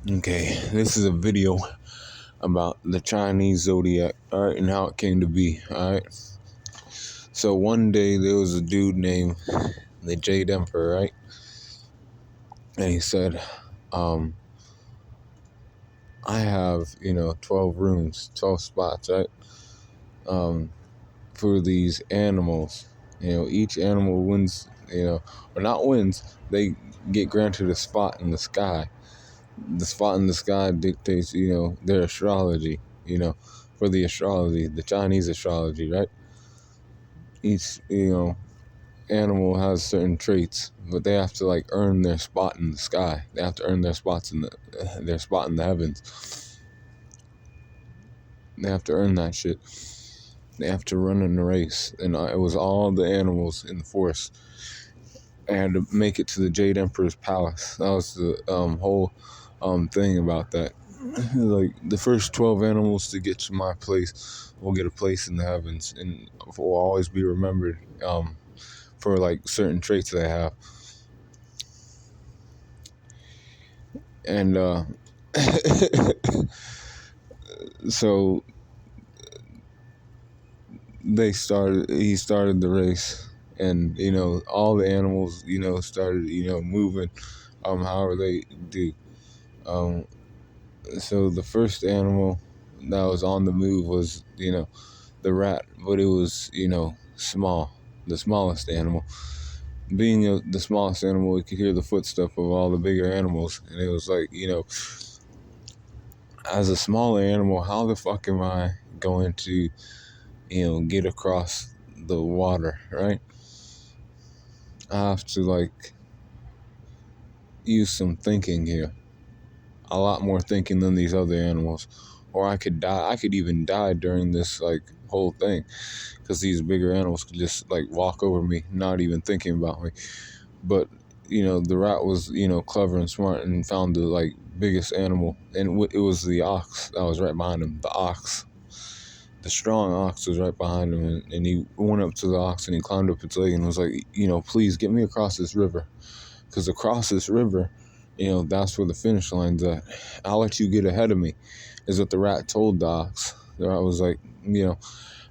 Okay, this is a video about the Chinese Zodiac, alright, and how it came to be, alright? So one day there was a dude named the Jade Emperor, right? And he said, I have, 12 rooms, 12 spots, right? For these animals. Each animal wins, or not wins, they get granted a spot in the sky. The spot in the sky dictates, their astrology, for the astrology, the Chinese astrology, right? Each, animal has certain traits, but they have to like earn their spot in the sky. They have to earn their spots in their spot in the heavens. They have to earn that shit. They have to run in the race, and it was all the animals in the forest. I had to make it to the Jade Emperor's palace. That was the whole thing about that. Like the first 12 animals to get to my place will get a place in the heavens, and will always be remembered for like certain traits they have. And so he started the race, and all the animals started moving however they do. um so the first animal that was on the move was the rat, but it was small, the smallest animal. Being the smallest animal, it could hear the footstep of all the bigger animals, and it was like, as a smaller animal, how the fuck am I going to get across the water, right? I have to like use some thinking here, a lot more thinking than these other animals, or I could die. I could even die during this like whole thing, because these bigger animals could just like walk over me, not even thinking about me. But the rat was clever and smart and found the like biggest animal, and it was the ox that was right behind him. The ox, the strong ox, was right behind him, and he went up to the ox and he climbed up its leg and was like, please get me across this river, because across this river, that's where the finish line's at. I'll let you get ahead of me, is what the rat told the ox. The rat was like,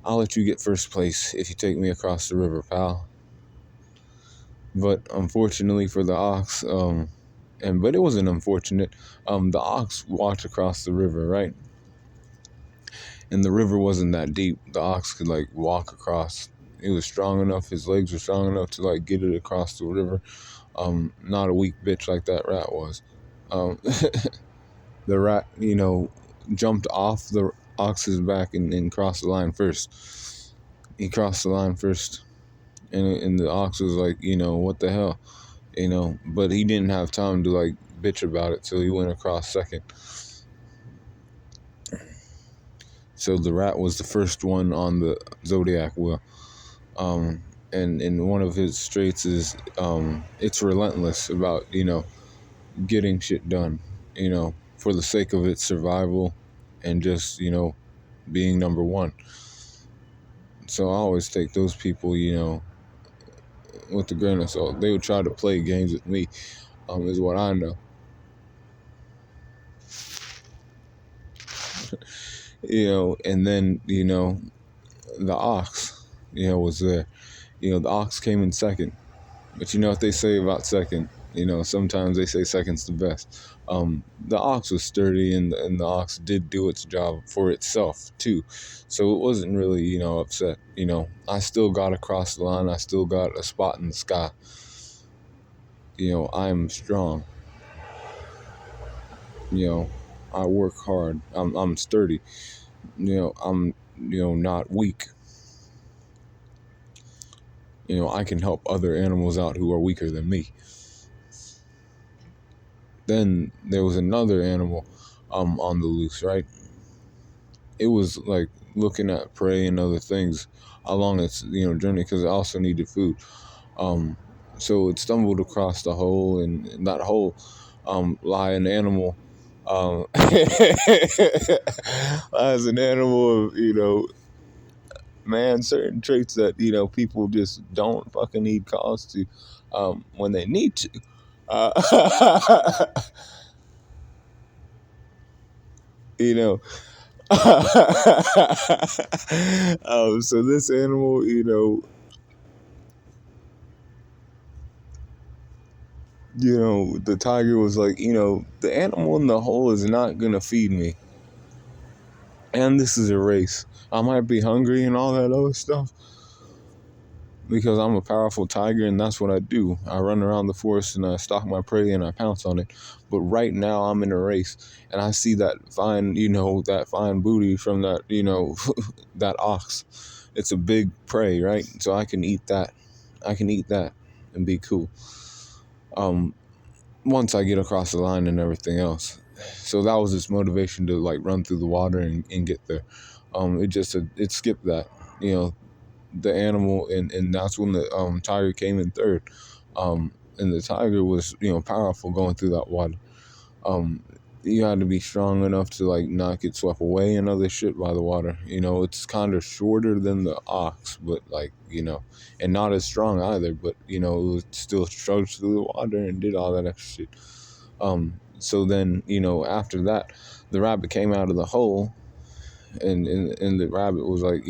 I'll let you get first place if you take me across the river, pal. But unfortunately for the ox, but it wasn't unfortunate. The ox walked across the river, right? And the river wasn't that deep. The ox could like walk across. He was strong enough. His legs were strong enough to like get it across the river. Not a weak bitch like that rat was. Um, the rat, jumped off the ox's back and crossed the line first. He crossed the line first, and the ox was like, what the hell, But he didn't have time to like bitch about it, so he went across second. So the rat was the first one on the Zodiac wheel. And one of his traits is it's relentless about getting shit done, for the sake of its survival, and just being number one. So I always take those people with a grain of salt. They would try to play games with me, is what I know. And then the ox was there. The ox came in second. But you know what they say about second? Sometimes they say second's the best. The ox was sturdy, and the ox did do its job for itself too, so it wasn't really upset. I still got across the line. I still got a spot in the sky. I'm strong. I work hard. I'm sturdy. I'm not weak. I can help other animals out who are weaker than me. Then there was another animal on the loose, right? It was like looking at prey and other things along its journey, because it also needed food. So it stumbled across the hole, and in that hole lie an animal. As an animal of man, certain traits that people just don't fucking need cause to when they need to. uh, you know. So this animal, the tiger was like, the animal in the hole is not gonna feed me, and this is a race. I might be hungry and all that other stuff because I'm a powerful tiger, and that's what I do. I run around the forest and I stalk my prey and I pounce on it. But right now I'm in a race, and I see that fine booty from that, that ox. It's a big prey, right? So I can eat that. I can eat that and be cool. Um, Once I get across the line and everything else. So that was its motivation to like run through the water and get there. It skipped that, you know, the animal, and that's when the tiger came in third. And the tiger was, powerful going through that water. Um, you had to be strong enough to like not get swept away and other shit by the water. It's kind of shorter than the ox, but like, and not as strong either. But it was still trudged through the water and did all that extra shit. So then, after that, the rabbit came out of the hole, and the rabbit was like,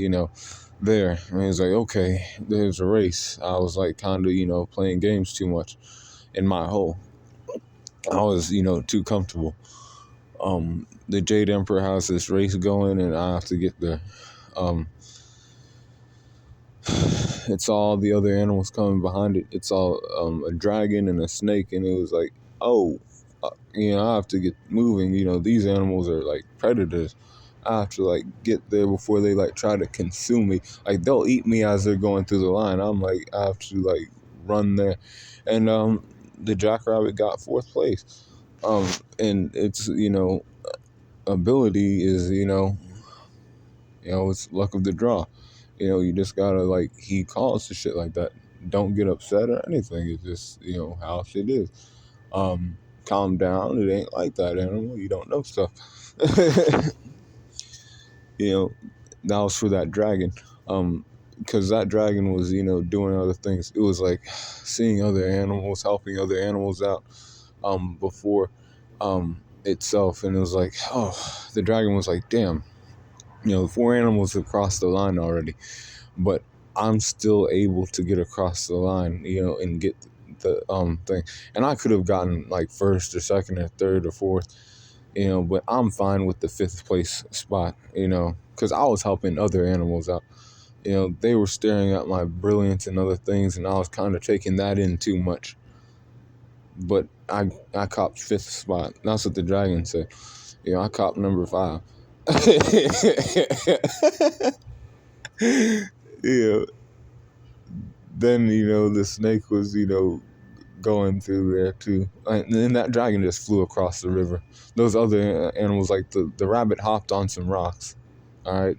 there. And he was like, okay, there's a race. I was like, kind of, playing games too much in my hole. I was, too comfortable. The Jade Emperor has this race going, and I have to get there. Um, it's all the other animals coming behind it. It's all a dragon and a snake, and it was like, oh, I have to get moving. These animals are like predators. I have to like get there before they like try to consume me. Like they'll eat me as they're going through the line. I'm like, I have to like run there, and the jackrabbit got fourth place. And its ability is it's luck of the draw. You just gotta like he calls to shit like that. Don't get upset or anything. It's just how shit is. Calm down. It ain't like that, animal. You don't know stuff. you know that was for that dragon. Because that dragon was doing other things. It was like seeing other animals, helping other animals out before itself, and it was like, oh, the dragon was like, damn, the four animals have crossed the line already, but I'm still able to get across the line, and get the thing. And I could have gotten like first or second or third or fourth, but I'm fine with the fifth place spot, because I was helping other animals out. They were staring at my brilliance and other things, and I was kind of taking that in too much. But I copped fifth spot. That's what the dragon said. I copped number 5. Yeah. Then the snake was going through there too, and then that dragon just flew across the river. Those other animals, like the rabbit, hopped on some rocks. All right,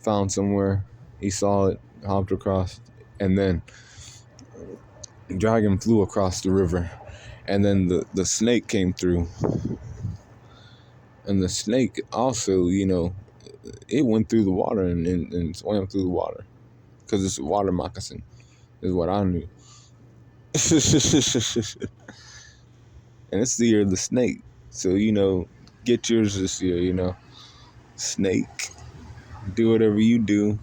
found somewhere. He saw it, hopped across, and then the dragon flew across the river, and then the snake came through, and the snake also it went through the water and swam through the water because it's a water moccasin, is what I knew. And it's the year of the snake. So, get yours this year, Snake. Do whatever you do.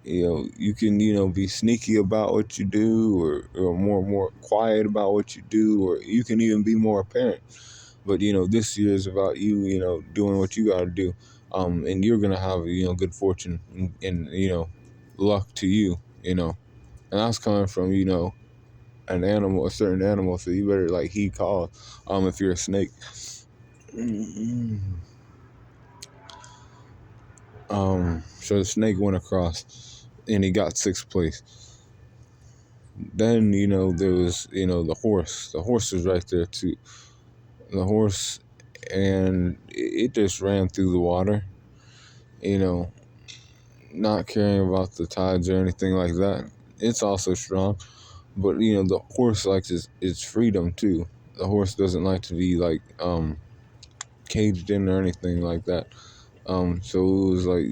You can, be sneaky about what you do, or more quiet about what you do, or you can even be more apparent. But, this year is about you, doing what you gotta do. And you're gonna have, good fortune and luck to you, And that's coming from, an animal, a certain animal, so you better like heed call if you're a snake. So the snake went across and he got 6th place. Then there was the horse. The horse was right there too. The horse, and it just ran through the water, not caring about the tides or anything like that. It's also strong. But the horse likes its freedom too. The horse doesn't like to be like caged in or anything like that. So it was like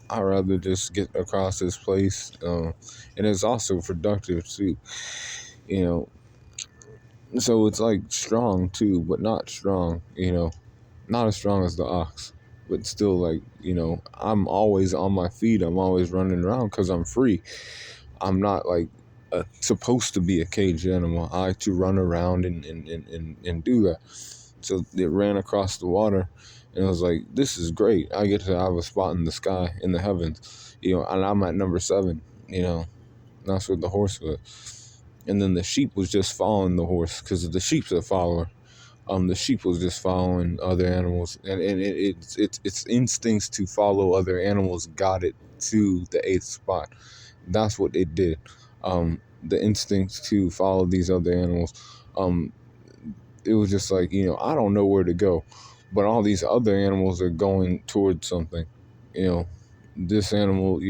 I'd rather just get across this place. And it's also productive too. You know So it's like strong too, but not strong, not as strong as the ox, but still like, I'm always on my feet. I'm always running around because I'm free. I'm not like supposed to be a caged animal. I like to run around and do that. So it ran across the water, and I was like, this is great. I get to have a spot in the sky, in the heavens, and I'm at number 7, that's where the horse was. And then the sheep was just following the horse because the sheep's a follower. The sheep was just following other animals, and its instincts to follow other animals got it to the 8th spot. That's what it did. The instincts to follow these other animals. It was just like, I don't know where to go, but all these other animals are going towards something. You know, this animal,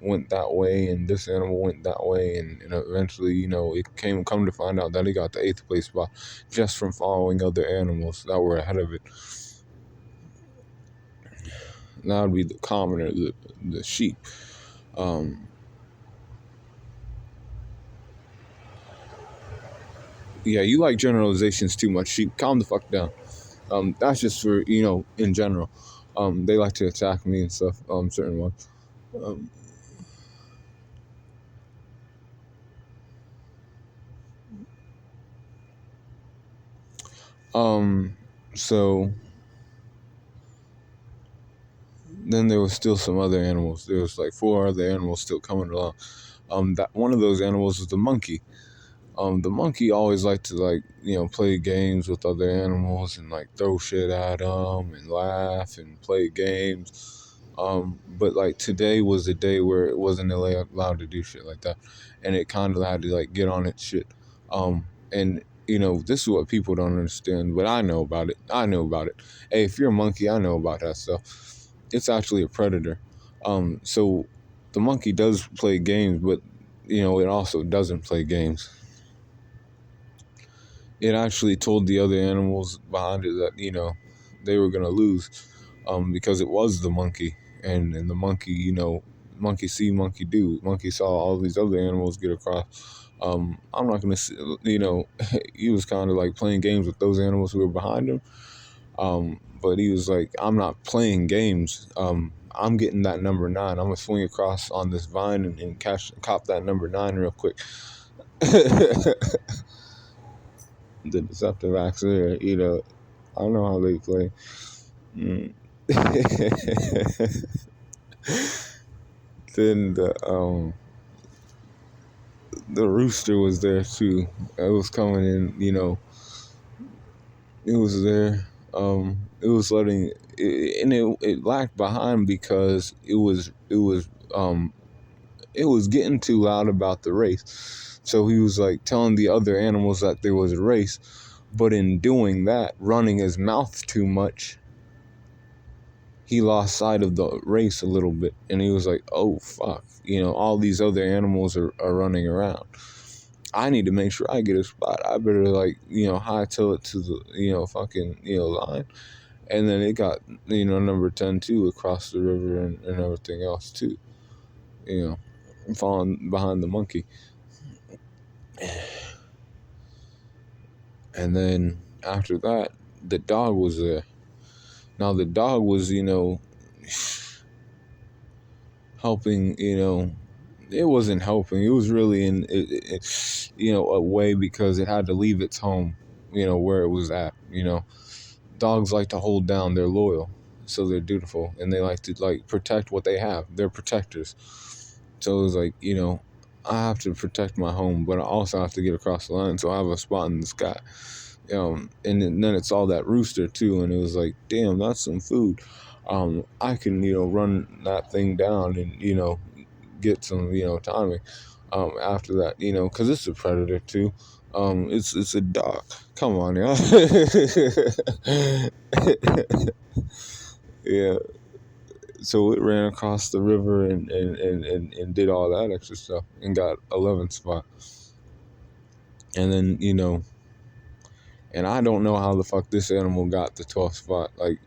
went that way, and this animal went that way, and eventually, it come to find out that he got the 8th place spot just from following other animals that were ahead of it. That would be the commoner, the sheep. Yeah, you like generalizations too much, sheep. Calm the fuck down. That's just for, in general. They like to attack me and stuff. Certain ones. Um, um, so then there was still some other animals. There was like 4 other animals still coming along. That one of those animals was the monkey. The monkey always liked to play games with other animals and like throw shit at them and laugh and play games. But like today was a day where it wasn't allowed to do shit like that, and it kind of had to like get on its shit. And this is what people don't understand, but I know about it. I know about it. Hey, if you're a monkey, I know about that stuff. It's actually a predator. So the monkey does play games, but it also doesn't play games. It actually told the other animals behind it that they were gonna lose, because it was the monkey, and the monkey, monkey see, monkey do. Monkey saw all these other animals get across. I'm not gonna say, he was kind of like playing games with those animals who were behind him. But he was like, I'm not playing games. I'm getting that number 9. I'm gonna swing across on this vine and cop that number 9 real quick. The deceptive acts there, I don't know how they play. Mm. Then the rooster was there too. It was coming in, it was there. It was letting and it lagged behind because it was getting too loud about the race. So he was like telling the other animals that there was a race, but in doing that, running his mouth too much, he lost sight of the race a little bit, and he was like, oh fuck, all these other animals are running around. I need to make sure I get a spot. I better hightail it to the fucking line. And then it got number 10 too, across the river and everything else too, you falling behind the monkey. And then after that, the dog was there. Now the dog was helping, it wasn't helping. It was really in a way, because it had to leave its home, where it was at. Dogs like to hold down. They're loyal, so they're dutiful, and they like to protect what they have. They're protectors. So it was like, I have to protect my home, but I also have to get across the line, so I have a spot in the sky. And then it saw that rooster too, and it was like, damn, that's some food. I can run that thing down and get some timing. After that, because it's a predator too. It's a dog. Come on, y'all. Yeah. So it ran across the river and did all that extra stuff and got 11th spot. And then and I don't know how the fuck this animal got the 12th spot. Like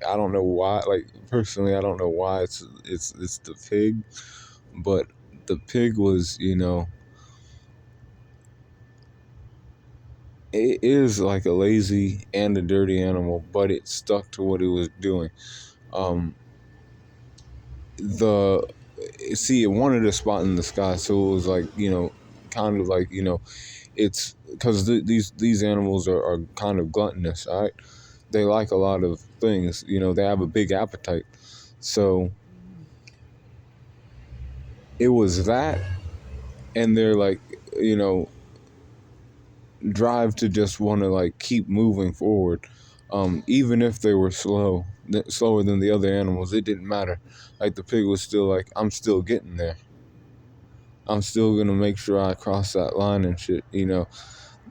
I don't know why. Like personally, I don't know why it's the pig, but the pig was it is like a lazy and a dirty animal, but it stuck to what it was doing. Um, the See, it wanted a spot in the sky, so it was like, kind of like, it's because these animals are kind of gluttonous. All right, they like a lot of things. They have a big appetite. So it was that, and they're like, you know, drive to just want to like keep moving forward. Even if they were slower than the other animals, it didn't matter. Like the pig was still like, I'm still getting there. I'm still gonna make sure I cross that line and shit.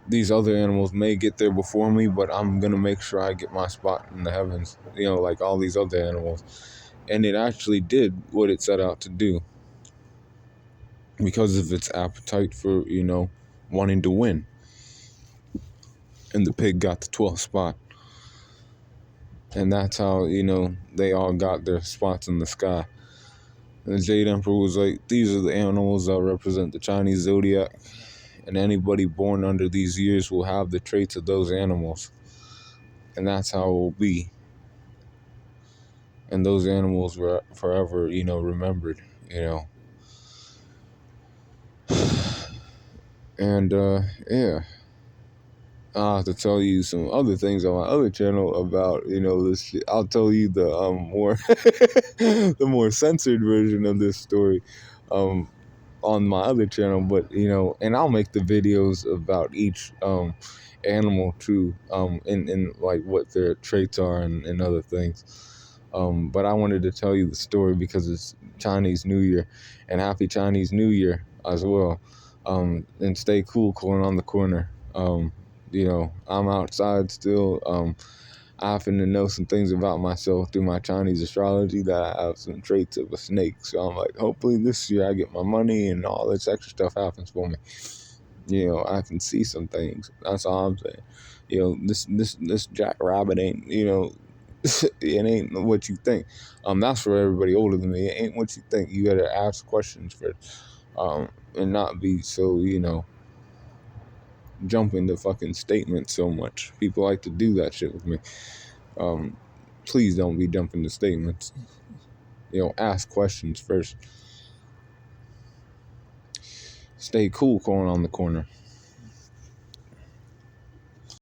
These other animals may get there before me, but I'm gonna make sure I get my spot in the heavens. Like all these other animals. And it actually did what it set out to do because of its appetite for, wanting to win. And the pig got the 12th spot. And that's how, they all got their spots in the sky. And the Jade Emperor was like, these are the animals that represent the Chinese Zodiac. And anybody born under these years will have the traits of those animals. And that's how it will be. And those animals were forever, remembered, And, yeah. I'll have to tell you some other things on my other channel about, this shit. I'll tell you the more the more censored version of this story on my other channel, but and I'll make the videos about each animal too, in like what their traits are and other things. But I wanted to tell you the story because it's Chinese New Year, and happy Chinese New Year as well. And stay cool, corn on the corner. I'm outside still. I happen to know some things about myself through my Chinese astrology that I have some traits of a snake. So I'm like, hopefully this year I get my money and all this extra stuff happens for me. I can see some things. That's all I'm saying. This jackrabbit ain't, it ain't what you think. That's for everybody older than me. It ain't what you think. You gotta ask questions first, and not be so, jump into fucking statements so much. People like to do that shit with me. Please don't be jumping to statements. Ask questions first. Stay cool, corn on the corner.